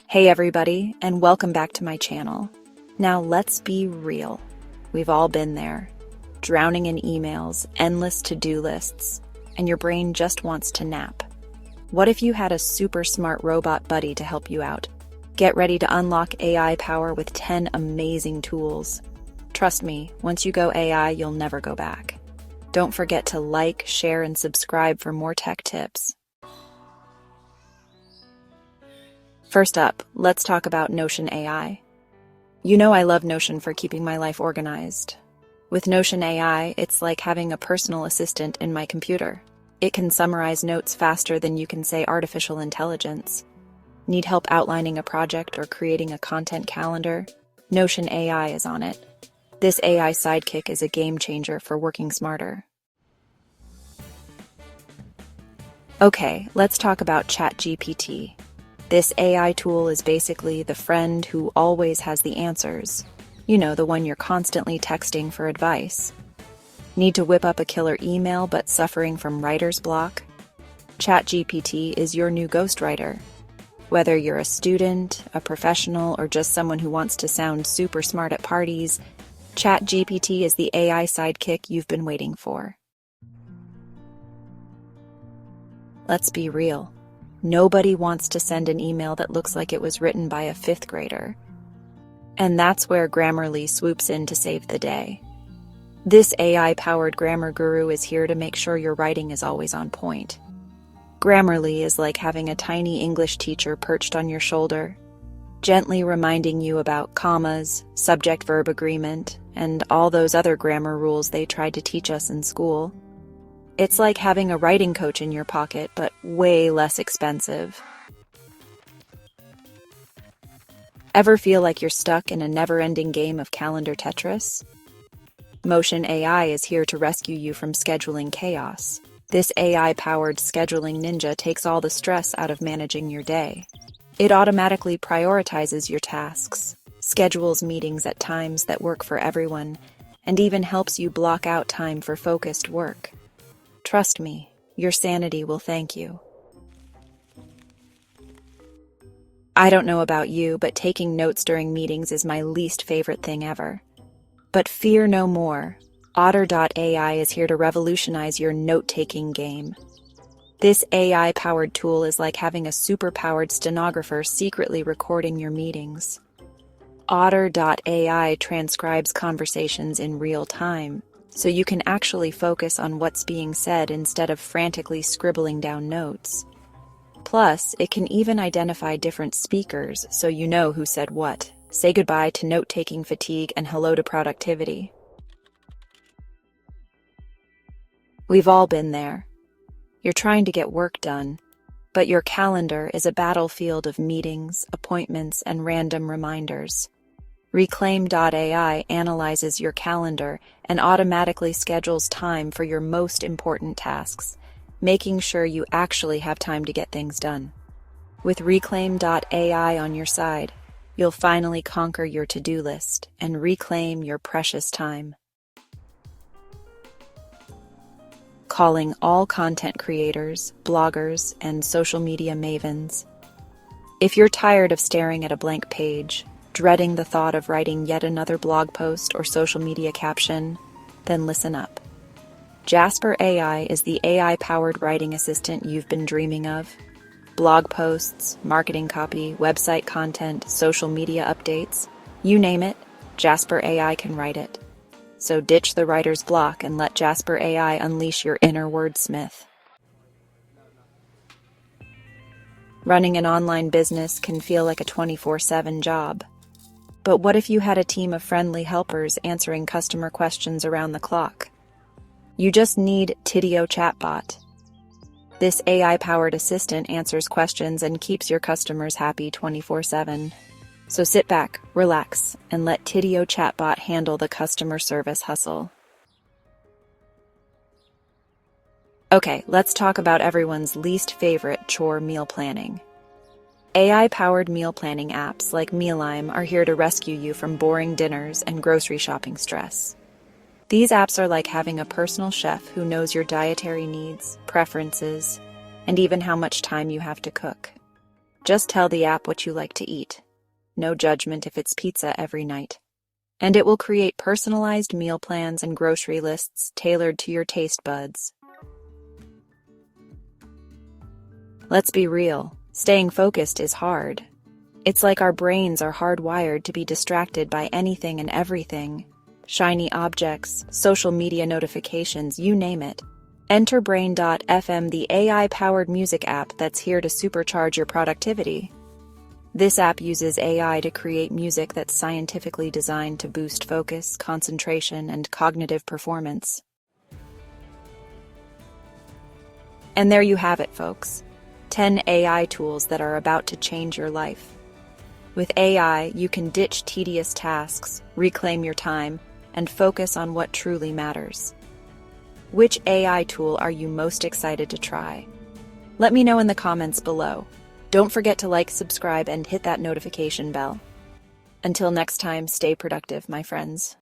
Hey everybody, and welcome back to my channel. Now let's be real. We've all been there, drowning in emails, endless to-do lists, and your brain just wants to nap. What if you had a super smart robot buddy to help you out? Get ready to unlock AI power with 10 amazing tools. Trust me, once you go AI, you'll never go back. Don't forget to like, share, and subscribe for more tech tips. First up, let's talk about Notion AI. You know I love Notion for keeping my life organized. With Notion AI, it's like having a personal assistant in my computer. It can summarize notes faster than you can say artificial intelligence. Need help outlining a project or creating a content calendar? Notion AI is on it. This AI sidekick is a game changer for working smarter. Okay, let's talk about ChatGPT. This AI tool is basically the friend who always has the answers. You know, the one you're constantly texting for advice. Need to whip up a killer email but suffering from writer's block? ChatGPT is your new ghostwriter. Whether you're a student, a professional, or just someone who wants to sound super smart at parties, ChatGPT is the AI sidekick you've been waiting for. Let's be real. Nobody wants to send an email that looks like it was written by a fifth grader. And that's where Grammarly swoops in to save the day. This AI-powered grammar guru is here to make sure your writing is always on point. Grammarly is like having a tiny English teacher perched on your shoulder, gently reminding you about commas, subject-verb agreement, and all those other grammar rules they tried to teach us in school. It's like having a writing coach in your pocket, but way less expensive. Ever feel like you're stuck in a never-ending game of calendar Tetris? Motion AI is here to rescue you from scheduling chaos. This AI-powered scheduling ninja takes all the stress out of managing your day. It automatically prioritizes your tasks, schedules meetings at times that work for everyone, and even helps you block out time for focused work. Trust me, your sanity will thank you. I don't know about you, but taking notes during meetings is my least favorite thing ever. But fear no more. Otter.ai is here to revolutionize your note-taking game. This AI-powered tool is like having a super-powered stenographer secretly recording your meetings. Otter.ai transcribes conversations in real time, so you can actually focus on what's being said instead of frantically scribbling down notes. Plus, it can even identify different speakers so you know who said what. Say goodbye to note-taking fatigue and hello to productivity. We've all been there. You're trying to get work done, but your calendar is a battlefield of meetings, appointments, and random reminders. Reclaim.ai analyzes your calendar and automatically schedules time for your most important tasks, making sure you actually have time to get things done. With Reclaim.ai on your side, you'll finally conquer your to-do list and reclaim your precious time. Calling all content creators, bloggers, and social media mavens. If you're tired of staring at a blank page, dreading the thought of writing yet another blog post or social media caption, then listen up. Jasper AI is the AI-powered writing assistant you've been dreaming of. Blog posts, marketing copy, website content, social media updates, you name it, Jasper AI can write it. So ditch the writer's block and let Jasper AI unleash your inner wordsmith. Running an online business can feel like a 24/7 job. But what if you had a team of friendly helpers answering customer questions around the clock? You just need Tidio Chatbot. This AI-powered assistant answers questions and keeps your customers happy 24/7. So sit back, relax, and let Tidio Chatbot handle the customer service hustle. Okay, let's talk about everyone's least favorite chore: meal planning. AI-powered meal planning apps like Mealime are here to rescue you from boring dinners and grocery shopping stress. These apps are like having a personal chef who knows your dietary needs, preferences, and even how much time you have to cook. Just tell the app what you like to eat. No judgment if it's pizza every night. And it will create personalized meal plans and grocery lists tailored to your taste buds. Let's be real, staying focused is hard. It's like our brains are hardwired to be distracted by anything and everything. Shiny objects, social media notifications, you name it. Enter Brain.fm, the AI-powered music app that's here to supercharge your productivity. This app uses AI to create music that's scientifically designed to boost focus, concentration, and cognitive performance. And there you have it, folks. 10 AI tools that are about to change your life. With AI, you can ditch tedious tasks, reclaim your time, and focus on what truly matters. Which AI tool are you most excited to try? Let me know in the comments below. Don't forget to like, subscribe, and hit that notification bell. Until next time, stay productive, my friends.